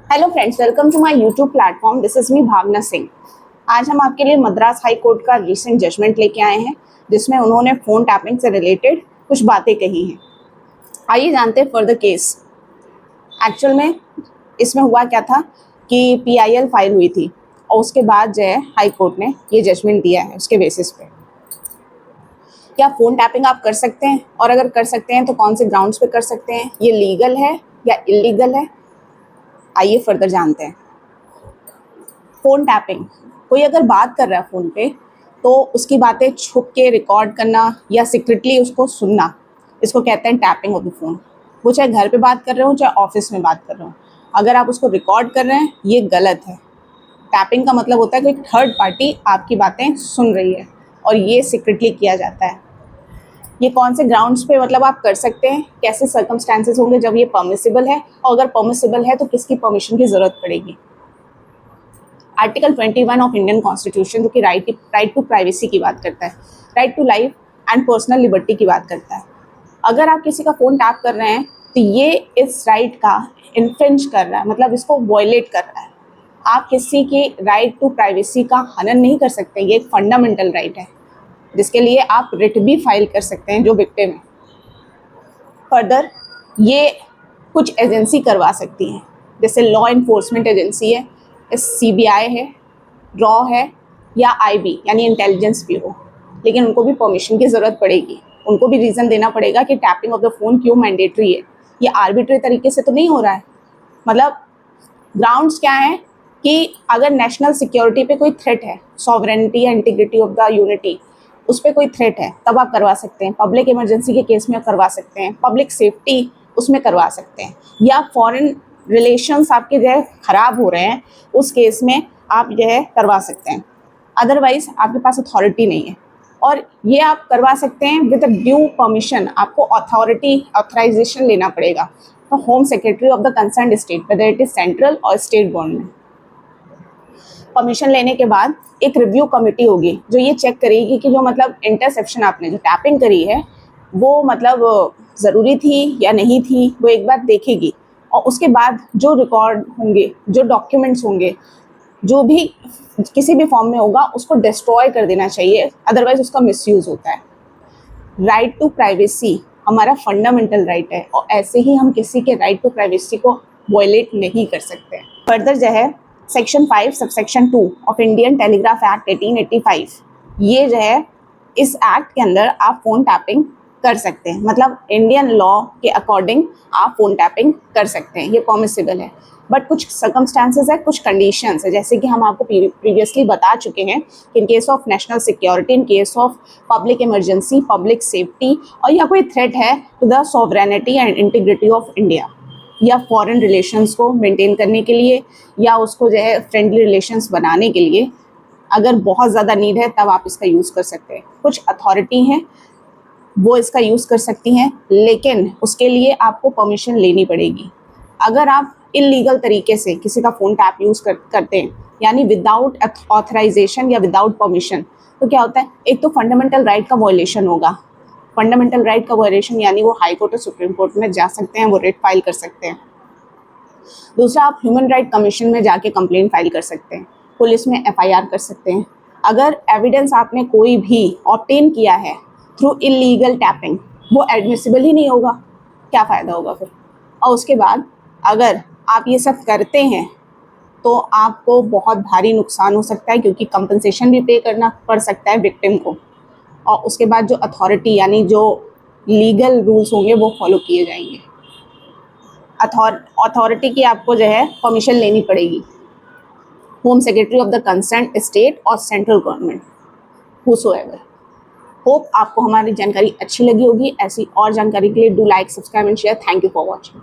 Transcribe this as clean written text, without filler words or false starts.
Hello friends, welcome to my YouTube platform. This is me Bhavna Singh. आज हम आपके लिए मद्रास हाई कोर्ट का रीसेंट जजमेंट लेके आए हैं, जिसमें उन्होंने फ़ोन टैपिंग से रिलेटेड कुछ बातें कही हैं। आइए जानते हैं फर्दर केस। एक्चुअल में इसमें हुआ क्या था कि PIL फाइल हुई थी और उसके बाद जो है हाई कोर्ट ने ये जजमेंट दिया है उसके बेसिस पे। क्या फ़ोन टैपिंग आप कर सकते हैं, और अगर कर सकते हैं तो कौन से ग्राउंड्स पे कर सकते हैं, ये लीगल है या इलीगल है, आइए फर्दर जानते हैं। फ़ोन टैपिंग, कोई अगर बात कर रहा है फ़ोन पे तो उसकी बातें छुप के रिकॉर्ड करना या सीक्रेटली उसको सुनना, इसको कहते हैं टैपिंग ऑफ द फ़ोन। वो चाहे घर पे बात कर रहे हो चाहे ऑफिस में बात कर रहे हो, अगर आप उसको रिकॉर्ड कर रहे हैं ये गलत है। टैपिंग का मतलब होता है कि थर्ड पार्टी आपकी बातें सुन रही है और ये सीक्रेटली किया जाता है। ये कौन से ग्राउंड्स पे मतलब आप कर सकते हैं, कैसे सर्कमस्टांसेस होंगे जब ये परमिसिबल है, और अगर परमिसिबल है तो किसकी परमिशन की ज़रूरत पड़ेगी। आर्टिकल 21 ऑफ इंडियन कॉन्स्टिट्यूशन जो कि राइट टू प्राइवेसी की बात करता है, right to life and personal liberty की बात करता है। अगर आप किसी का फ़ोन टैप कर रहे हैं तो ये इस राइट का इन्फ्रिंज कर रहा है, मतलब इसको वॉयलेट कर रहा है। आप किसी की राइट टू प्राइवेसी का हनन नहीं कर सकते। ये एक फंडामेंटल राइट है जिसके लिए आप रिट भी फाइल कर सकते हैं जो विक्टिम है। फर्दर ये कुछ एजेंसी करवा सकती हैं, जैसे लॉ इन्फोर्समेंट एजेंसी है, CBI है, रॉ है, या IB यानी इंटेलिजेंस ब्यूरो। लेकिन उनको भी परमिशन की ज़रूरत पड़ेगी, उनको भी रीज़न देना पड़ेगा कि टैपिंग ऑफ द फ़ोन क्यों मैंडेटरी है। ये आर्बिट्री तरीके से तो नहीं हो रहा है। मतलब ग्राउंड्स क्या हैं कि अगर नेशनल सिक्योरिटी पे कोई थ्रेट है, सॉवरेनिटी या इंटीग्रिटी ऑफ द यूनिटी, उस पर कोई थ्रेट है, तब आप करवा सकते हैं। पब्लिक इमरजेंसी के केस में करवा सकते हैं, पब्लिक सेफ्टी उसमें करवा सकते हैं, या फॉरेन रिलेशंस आपके जो है ख़राब हो रहे हैं उस केस में आप जो है करवा सकते हैं। अदरवाइज आपके पास अथॉरिटी नहीं है, और ये आप करवा सकते हैं विद ड्यू परमिशन। आपको ऑथराइजेशन लेना पड़ेगा तो home secretary of the concern state, whether it is central और स्टेट गवर्नमेंट। परमिशन लेने के बाद एक रिव्यू कमेटी होगी जो ये चेक करेगी कि जो मतलब इंटरसेप्शन आपने जो टैपिंग करी है वो मतलब ज़रूरी थी या नहीं थी, वो एक बार देखेगी। और उसके बाद जो रिकॉर्ड होंगे, जो डॉक्यूमेंट्स होंगे, जो भी किसी भी फॉर्म में होगा उसको डिस्ट्रॉय कर देना चाहिए, अदरवाइज उसका मिसयूज़ होता है। राइट टू प्राइवेसी हमारा फंडामेंटल राइट है और ऐसे ही हम किसी के राइट टू प्राइवेसी को वॉयलेट नहीं कर सकते। फर्दर जो है section 5 subsection 2 of Indian telegraph act 1885, ये जो है इस एक्ट के अंदर आप फ़ोन टैपिंग कर सकते हैं। मतलब इंडियन लॉ के अकॉर्डिंग आप फ़ोन टैपिंग कर सकते हैं, ये परमिसिबल है। बट कुछ सर्कमस्टांसेस है, कुछ कंडीशंस है, जैसे कि हम आपको प्रीवियसली बता चुके हैं कि in case of national security, in case of public emergency, public safety, और या कोई थ्रेट है to the sovereignty and integrity of India, या फॉरेन रिलेशंस को मेंटेन करने के लिए, या उसको जो है फ्रेंडली रिलेशंस बनाने के लिए, अगर बहुत ज़्यादा नीड है तब आप इसका यूज़ कर सकते हैं। कुछ अथॉरिटी हैं वो इसका यूज़ कर सकती हैं, लेकिन उसके लिए आपको परमिशन लेनी पड़ेगी। अगर आप इलीगल तरीके से किसी का फ़ोन टैप यूज़ करते हैं, यानी विदाउट ऑथराइजेशन या विदाउट परमिशन, तो क्या होता है, एक तो फंडामेंटल राइट का वॉयलेशन होगा। फंडामेंटल राइट का वॉयलेशन यानी वो हाई कोर्ट और सुप्रीम कोर्ट में जा सकते हैं, वो रिट फाइल कर सकते हैं। दूसरा, आप ह्यूमन राइट कमीशन में जाके कंप्लेंट फाइल कर सकते हैं, पुलिस में FIR कर सकते हैं। अगर एविडेंस आपने कोई भी ऑब्टेन किया है थ्रू इलीगल टैपिंग, वो एडमिसिबल ही नहीं होगा, क्या फ़ायदा होगा फिर। और उसके बाद अगर आप ये सब करते हैं तो आपको बहुत भारी नुकसान हो सकता है, क्योंकि कंपनसेशन भी पे करना पड़ सकता है विक्टिम को। और उसके बाद जो अथॉरिटी यानी जो लीगल रूल्स होंगे वो फॉलो किए जाएंगे। अथॉरिटी की आपको जो है परमिशन लेनी पड़ेगी, home secretary of the concern state और सेंट्रल गवर्नमेंट, हूसोएवर। होप आपको हमारी जानकारी अच्छी लगी होगी। ऐसी और जानकारी के लिए do like, subscribe and share. Thank you for watching.